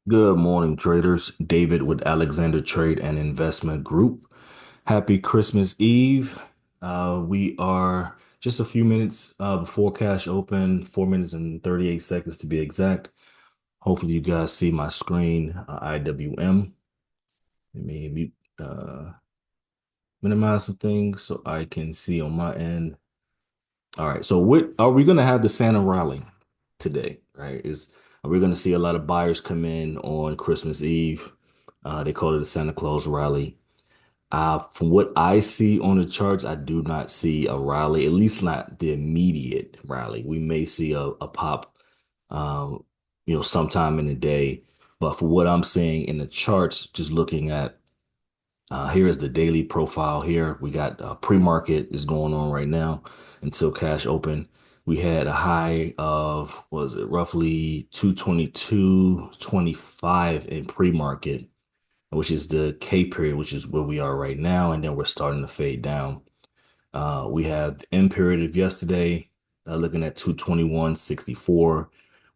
Good morning, traders. David with Alexander Trade and Investment Group. Happy Christmas Eve. We are just a few minutes before cash open, 4 minutes and 38 seconds to be exact. Hopefully, you guys see my screen, IWM. Let me minimize some things so I can see on my end. All right. So, what are we going to have the Santa Rally today? Right? Are we going to see a lot of buyers come in on Christmas Eve? They call it the Santa Claus Rally. From what I see on the charts, I do not see a rally, at least not the immediate rally. We may see a pop, um, sometime in the day. But for what I'm seeing in the charts, just looking at here is the daily profile here. We got pre-market is going on right now until cash open. We had a high of, what was it, roughly 222.25 in pre-market, which is the K period, which is where we are right now. And then we're starting to fade down. We have the M period of yesterday, looking at 221.64.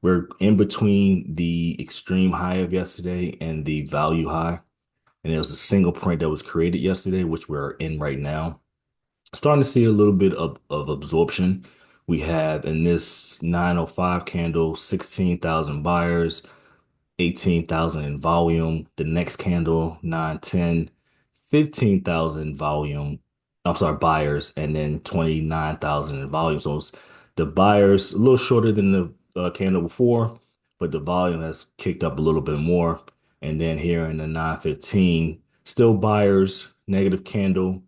We're in between the extreme high of yesterday and the value high. And there was a single print that was created yesterday, which we're in right now. Starting to see a little bit of absorption. We have in this 905 candle, 16,000 buyers, 18,000 in volume. The next candle, 910, 15,000 volume. I'm sorry, buyers, and then 29,000 in volume. So it's the buyers a little shorter than the candle before, but the volume has kicked up a little bit more. And then here in the 915, still buyers, negative candle.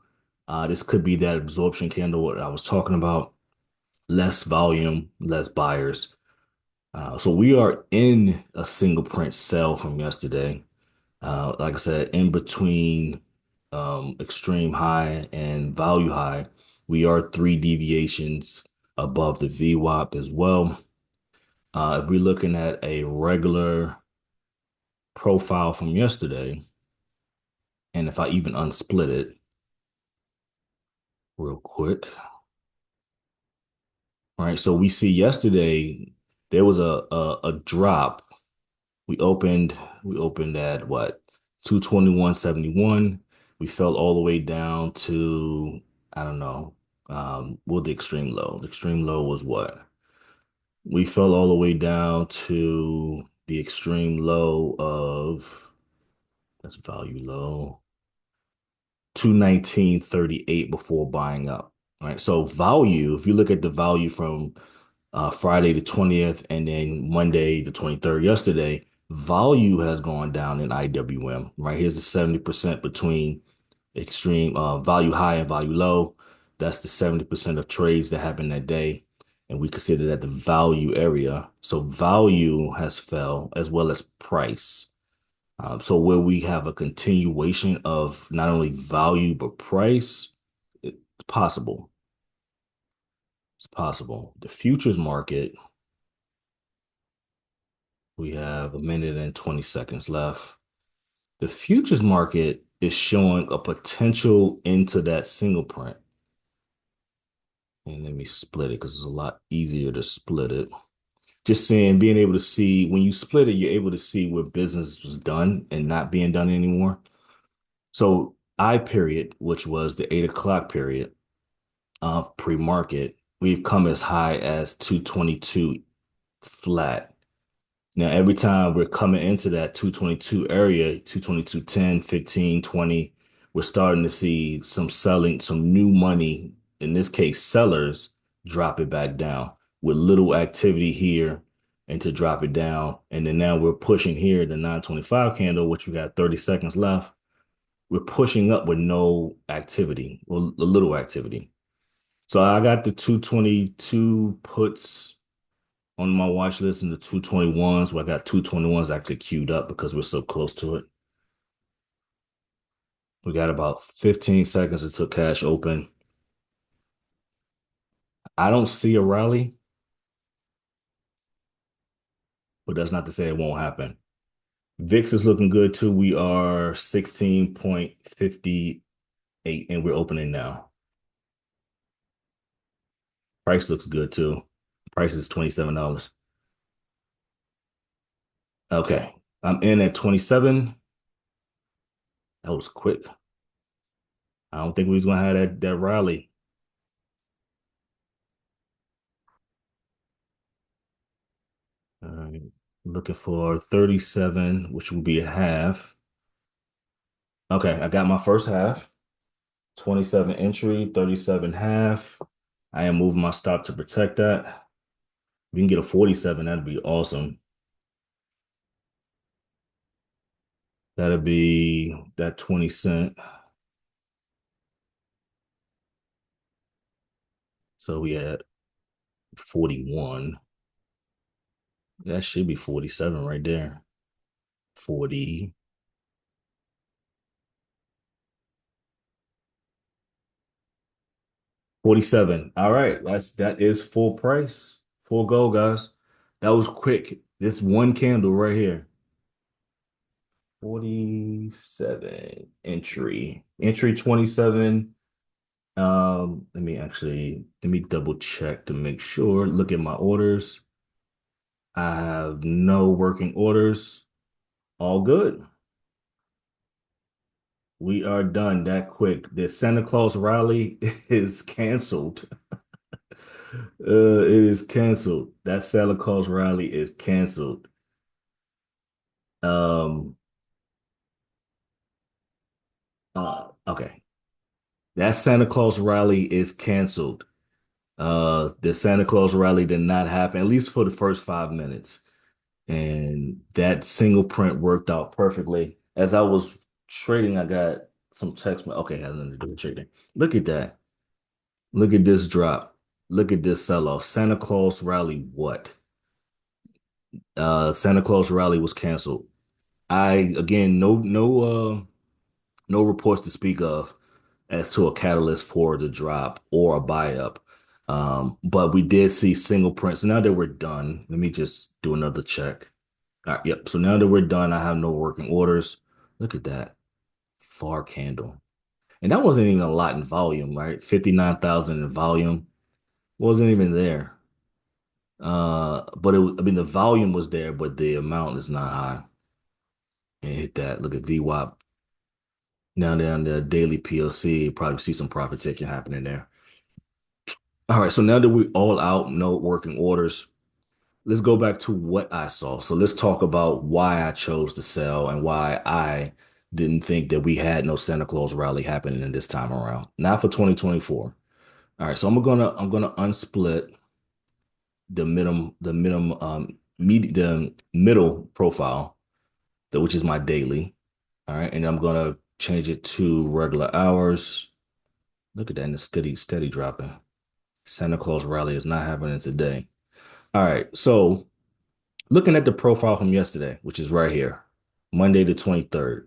This could be that absorption candle, what I was talking about. Less volume, less buyers. So we are in a single print sell from yesterday. Like I said, in between extreme high and value high, we are three deviations above the VWAP as well. If we're looking at a regular profile from yesterday, and if I even unsplit it real quick, all right, so we see yesterday there was a drop. We opened we opened at what? 221.71. We fell all the way down to, I don't know, what the extreme low. The extreme low was what? We fell all the way down to the extreme low of, that's value low, 219.38 before buying up. All right. So value, if you look at the value from Friday the 20th and then Monday the 23rd yesterday, value has gone down in IWM, right? Here's the 70% between extreme value high and value low. That's the 70% of trades that happen that day. And we consider that the value area. So value has fell as well as price. So where we have a continuation of not only value but price, it's possible. It's possible. The futures market, we have a minute and 20 seconds left. The futures market is showing a potential into that single print. And let me split it because it's a lot easier to split it. Just saying, being able to see when you split it, you're able to see where business was done and not being done anymore. So I period, which was the 8 o'clock period of pre-market, we've come as high as 222 flat. Now, every time we're coming into that 222 area, 222.10, 15, 20, we're starting to see some selling, some new money, in this case, sellers drop it back down with little activity here and to drop it down. And then now we're pushing here the 925 candle, which we got 30 seconds left. We're pushing up with no activity or a little activity. So I got the 222 puts on my watch list and the 221s. Well, I got 221s actually queued up because we're so close to it. We got about 15 seconds until cash open. I don't see a rally, but that's not to say it won't happen. VIX is looking good too. We are 16.58 and we're opening now. Price looks good too. Price is $27. Okay. I'm in at 27. That was quick. I don't think we was gonna have that rally. All right. Looking for 37, which will be a half. Okay, I got my first half. 27 entry, 37 half. I am moving my stop to protect that. If we can get a 47, that'd be awesome. That'd be that 20 cent. So we had 41. That should be 47 right there. 40, 47. All right, that is full price. Full go, guys. That was quick. This one candle right here. 47 entry. Entry 27. Let me double check to make sure. Look at my orders. I have no working orders. All good. We are done that quick. The Santa Claus Rally is canceled. It is canceled. That Santa Claus Rally is canceled. Um, okay. That Santa Claus Rally is canceled. The Santa Claus Rally did not happen, at least for the first 5 minutes. And that single print worked out perfectly. As I was trading, I got some text. Okay, had nothing to do with trading. Look at that. Look at this drop. Look at this sell-off. Santa Claus Rally, what? Santa Claus Rally was canceled. I again no reports to speak of as to a catalyst for the drop or a buy up. But we did see single prints. So now that we're done, let me just do another check. All right, yep. So now that we're done, I have no working orders. Look at that far candle. And that wasn't even a lot in volume, right? 59,000 in volume. Wasn't even there. But I mean, the volume was there, but the amount is not high. And hit that. Look at VWAP. Now down the daily PLC, probably see some profit taking happening there. All right, so now that we all out, no working orders, let's go back to what I saw. So let's talk about why I chose to sell and why I didn't think that we had no Santa Claus rally happening in this time around. Not for 2024. All right, so I'm gonna unsplit the middle profile, which is my daily. All right, and I'm gonna change it to regular hours. Look at that, and it's steady dropping. Santa Claus rally is not happening today. All right, so looking at the profile from yesterday, which is right here, Monday the 23rd.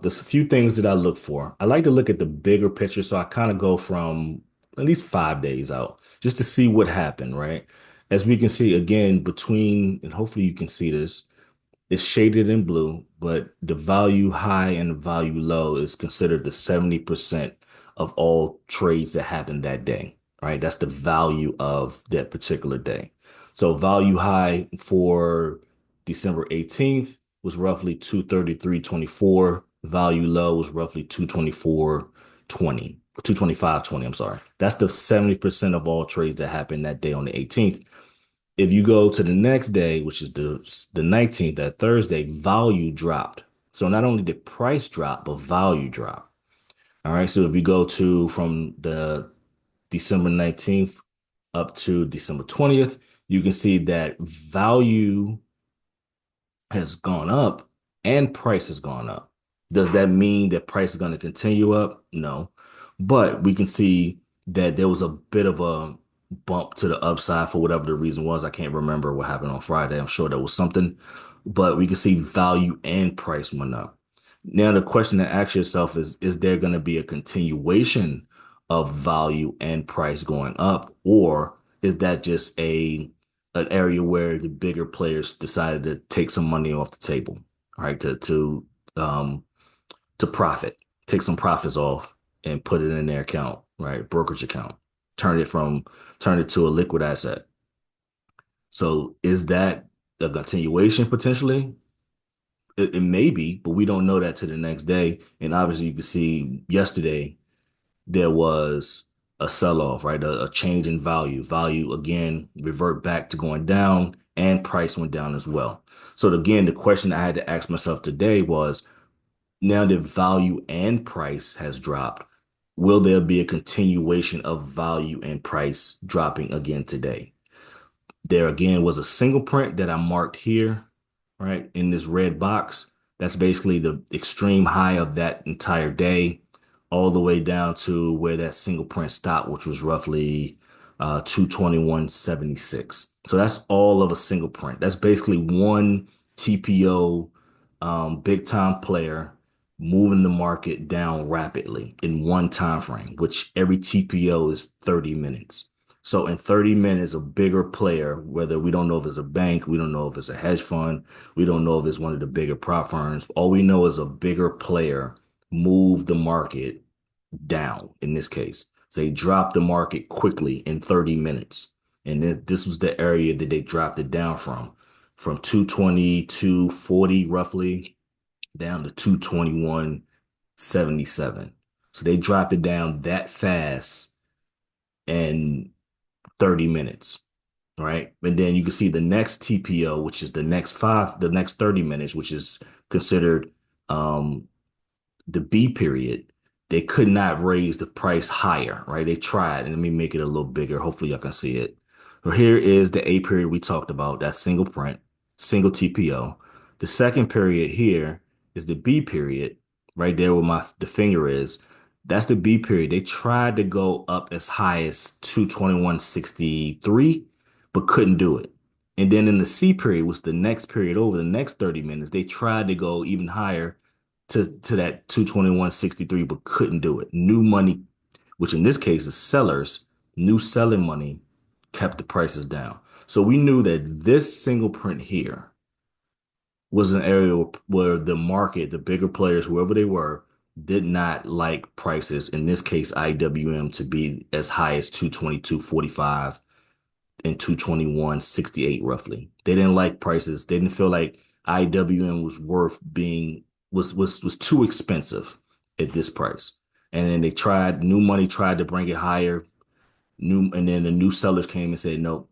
There's a few things that I look for. I like to look at the bigger picture, so I kind of go from at least 5 days out just to see what happened, right? As we can see again between, and hopefully you can see this, it's shaded in blue, but the value high and the value low is considered the 70% of all trades that happened that day, right? That's the value of that particular day. So value high for December 18th was roughly 233.24. Value low was roughly 224.20, 225.20, I'm sorry. That's the 70% of all trades that happened that day on the 18th. If you go to the next day, which is the 19th, that Thursday, value dropped. So not only did price drop, but value drop. All right. So if we go to from the December 19th up to December 20th, you can see that value has gone up and price has gone up. Does that mean that price is going to continue up? No. But we can see that there was a bit of a bump to the upside for whatever the reason was. I can't remember what happened on Friday. I'm sure there was something, but we can see value and price went up. Now, the question to ask yourself is there going to be a continuation of value and price going up, or is that just an area where the bigger players decided to take some money off the table, right? Um to profit, take some profits off and put it in their account, right? Brokerage account. Turn it to a liquid asset. So is that a continuation potentially? It may be, but we don't know that to the next day. And obviously, you can see yesterday there was a sell-off, right? A change in value. Value again revert back to going down, and price went down as well. So again, the question I had to ask myself today was, now that value and price has dropped, will there be a continuation of value and price dropping again today? There again was a single print that I marked here, right, in this red box. That's basically the extreme high of that entire day, all the way down to where that single print stopped, which was roughly 221.76. So that's all of a single print. That's basically one TPO big time player moving the market down rapidly in one time frame, which every TPO is 30 minutes. So in 30 minutes, a bigger player, whether we don't know if it's a bank, we don't know if it's a hedge fund, we don't know if it's one of the bigger prop firms. All we know is a bigger player moved the market down in this case. So they dropped the market quickly in 30 minutes. And this was the area that they dropped it down from 220 to 40 roughly down to 221.77. So they dropped it down that fast in 30 minutes, right? And then you can see the next TPO, which is the next 30 minutes, which is considered the B period. They could not raise the price higher, right? They tried, and let me make it a little bigger. Hopefully, y'all can see it. So here is the A period we talked about, that single print, single TPO. The second period here is the B period, right there where the finger is. That's the B period. They tried to go up as high as 221.63, but couldn't do it. And then in the C period, was the next period over the next 30 minutes, they tried to go even higher to that 221.63, but couldn't do it. New money, which in this case is sellers, new selling money kept the prices down. So we knew that this single print here was an area where the market, the bigger players, whoever they were, did not like prices, in this case, IWM, to be as high as 222.45 and 221.68 roughly. They didn't like prices. They didn't feel like IWM was worth being was too expensive at this price. And then new money tried to bring it higher. And then the new sellers came and said, nope,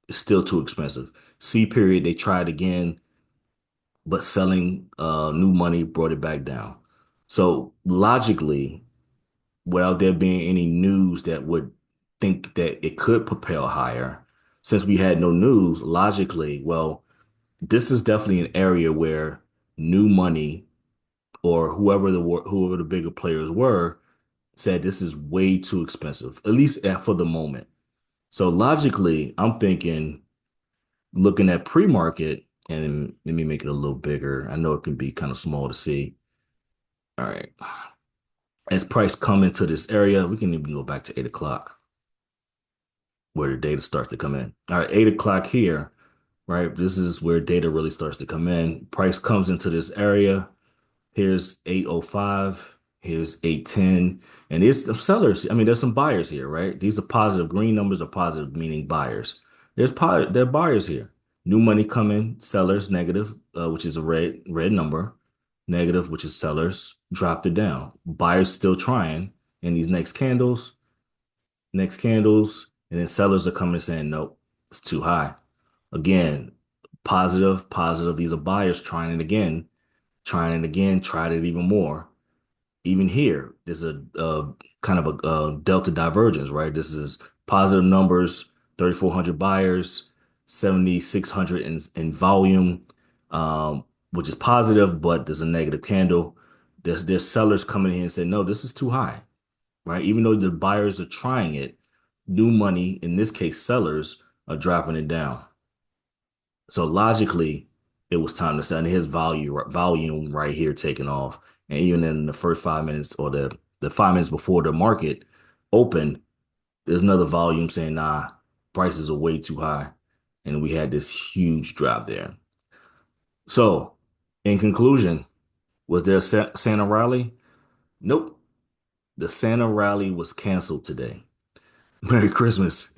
it's still too expensive. C period, they tried again, but selling new money brought it back down. So logically, without there being any news that would think that it could propel higher, since we had no news, logically, well, this is definitely an area where new money or whoever the bigger players were said this is way too expensive, at least for the moment. So logically, I'm thinking, looking at pre-market, and let me make it a little bigger. I know it can be kind of small to see. All right. As price come into this area, we can even go back to 8 o'clock where the data starts to come in. All right, 8 o'clock here, right? This is where data really starts to come in. Price comes into this area. Here's 8:05. Here's 8:10. And there's some sellers. I mean, there's some buyers here, right? These are positive. Green numbers are positive, meaning buyers. There are buyers here. New money coming, sellers, negative, which is a red number. Negative, which is sellers, dropped it down. Buyers still trying. And these next candles, and then sellers are coming and saying, nope, it's too high. Again, positive, positive. These are buyers trying it again, tried it even more. Even here, there's a kind of a delta divergence, right? This is positive numbers, 3,400 buyers, 7,600 in volume, which is positive, but there's a negative candle. There's sellers coming in and saying, no, this is too high, right? Even though the buyers are trying it, new money, in this case, sellers, are dropping it down. So logically, it was time to sell. And his volume right here taking off. And even in the first 5 minutes or the 5 minutes before the market opened, there's another volume saying, nah, prices are way too high. And we had this huge drop there. So in conclusion, was there a Santa rally? Nope. The Santa rally was canceled today. Merry Christmas.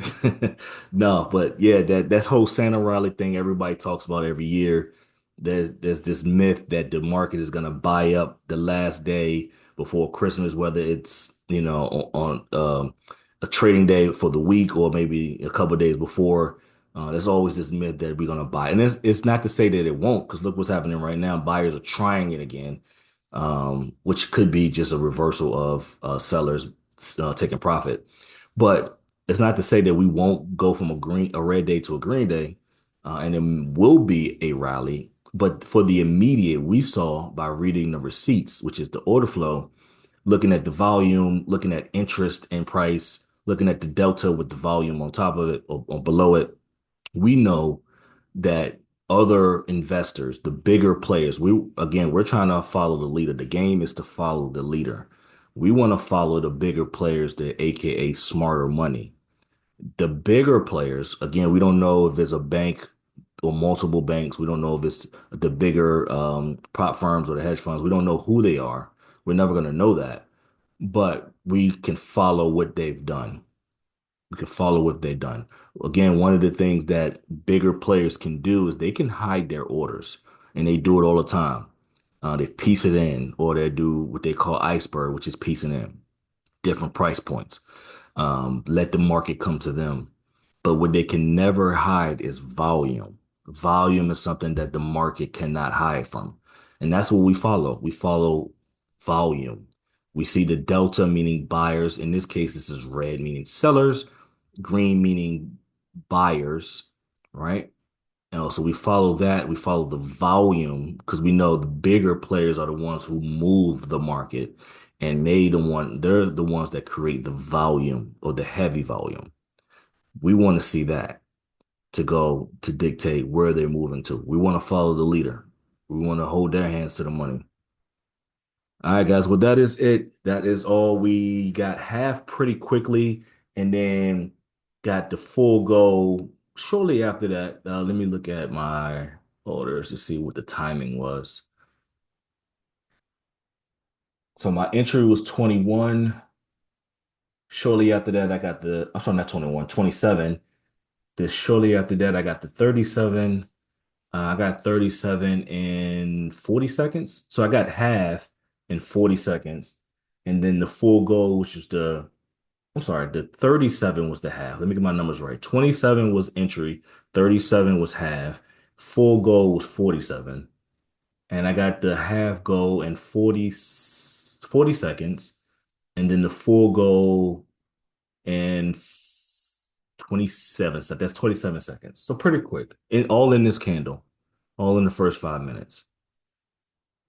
No, but yeah, that whole Santa rally thing everybody talks about every year. there's this myth that the market is gonna buy up the last day before Christmas, whether it's on a trading day for the week or maybe a couple of days before. There's always this myth that we're gonna buy, and it's not to say that it won't, because look what's happening right now. Buyers are trying it again, which could be just a reversal of sellers taking profit. But it's not to say that we won't go from a red day to a green day, and it will be a rally. But for the immediate, we saw by reading the receipts, which is the order flow, looking at the volume, looking at interest and price, looking at the delta with the volume on top of it or below it, we know that other investors, the bigger players, we're trying to follow the leader. The game is to follow the leader. We want to follow the bigger players, the AKA smarter money. The bigger players, again, we don't know if it's a bank or multiple banks. We don't know if it's the bigger prop firms or the hedge funds. We don't know who they are. We're never going to know that. But we can follow what they've done. We can follow what they've done. Again, one of the things that bigger players can do is they can hide their orders, and they do it all the time. They piece it in, or they do what they call iceberg, which is piecing in different price points. Let the market come to them. But what they can never hide is volume. Volume is something that the market cannot hide from. And that's what we follow. We follow volume. We see the delta, meaning buyers. In this case, this is red, meaning sellers, green, meaning buyers, right? And also we follow that. We follow the volume because we know the bigger players are the ones who move the market, and they're the ones that create the volume or the heavy volume. We want to see that to go to dictate where they're moving to. We want to follow the leader. We want to hold their hands to the money. All right, guys. Well, that is it. That is all. We got half pretty quickly and then got the full go shortly after that. Let me look at my orders to see what the timing was. So my entry was 21. Shortly after that, I got I'm sorry, not 21, 27. This shortly after that, I got the 37. I got 37 in 40 seconds. So I got half in 40 seconds. And then the full goal, which was I'm sorry, the 37 was the half. Let me get my numbers right. 27 was entry, 37 was half. Full goal was 47. And I got the half goal in 40 seconds. And then the full goal in 27 seconds. That's 27 seconds. So pretty quick. All in this candle, all in the first 5 minutes.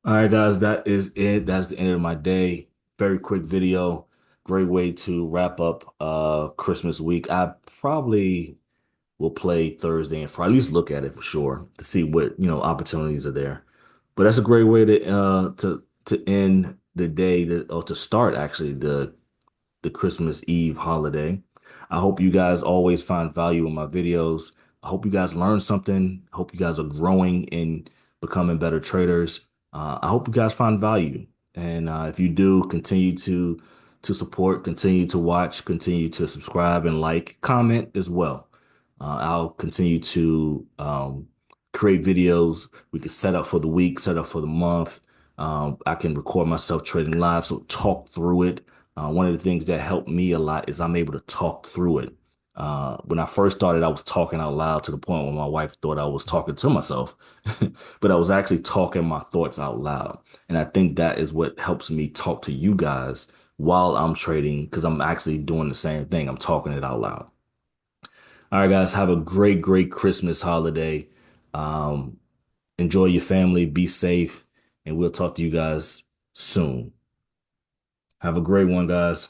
All right, guys, that is it. That's the end of my day. Very quick video. Great way to wrap up Christmas week. I probably will play Thursday and Friday, at least look at it for sure to see what, opportunities are there. But that's a great way to end the day or to start actually the Christmas Eve holiday. I hope you guys always find value in my videos. I hope you guys learn something. I hope you guys are growing and becoming better traders. I hope you guys find value. And if you do, continue to support, continue to watch, continue to subscribe and like, comment as well. I'll continue to create videos. We can set up for the week, set up for the month. I can record myself trading live, so talk through it. One of the things that helped me a lot is I'm able to talk through it. When I first started, I was talking out loud to the point where my wife thought I was talking to myself, but I was actually talking my thoughts out loud. And I think that is what helps me talk to you guys while I'm trading because I'm actually doing the same thing. I'm talking it out loud. All right, guys, have a great, great Christmas holiday. Um, Enjoy your family, be safe, and we'll talk to you guys soon. Have a great one, guys.